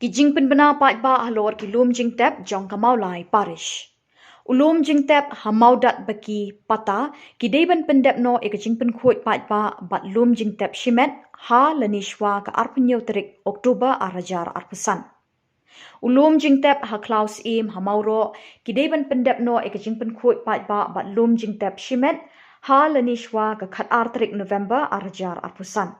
ki jingpin bana pat ba halor ki lum jingtep jong kamau lai parish. Ulum jingtep hamaudat baki pata ki deban pendep no eka jingpin kuat pat ba bat lum jingtep shimet ha lanishwa ka arpenyo terik Oktober arajar arpesan. Ulum jingtep ha Klaus im hamauro ki deban pendep no eka jingpin kuat pat ba bat lum jingtep shimet ha lanishwa ka khat arterik November arajar arpesan.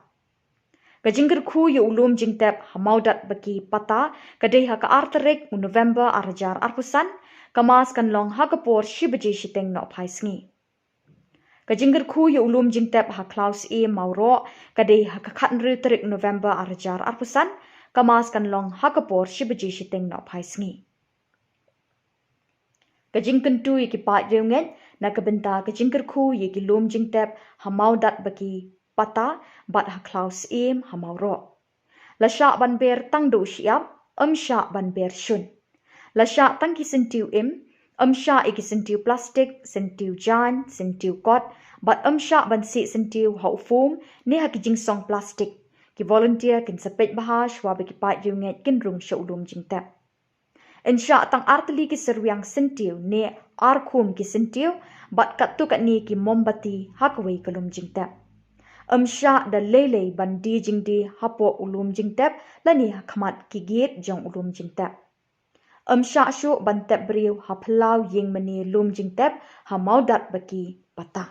Kajingkir ku yu ulum jingtep hamaudat baki pata kadeh ha ka arterik November arajar arpesan kamas kan long ha kapor shibaji shiteng no paisngi. Kajingkir ku yu ulum jingtep ha Klaus im mauro kadeh ha ka khat terik November arajar arpesan kamas kan long ha kapor shibaji shiteng no paisngi. Kajingkin tu iki pat reunget na kabenta kajingkir ku iki lum jingtep hamaudat baki pata bat ha Klaus im hamauro. Lasha ban ber tang do siap sha ban ber shun. Lasha tang ki sentiu sha iki sentiu plastik sentiu jan sentiu kot bat sha ban si sentiu hau foam ni ha ki jingsong plastik ki volunteer kin sepet baha shwa baki pat reunget kin rung sha ulum jingtep. Insya tang arteli ki serwiang sentiu ne arkum ki sentiu bat kat tu kat ni ki mombati hakwe kalum jingtep. Sya da lele ban di jingdi hapo ulum jingtep lani khamat ki git jong ulum jingtep. Sya syu ban tep briu ha plau ying mani lum jingtep ha maudat baki pata.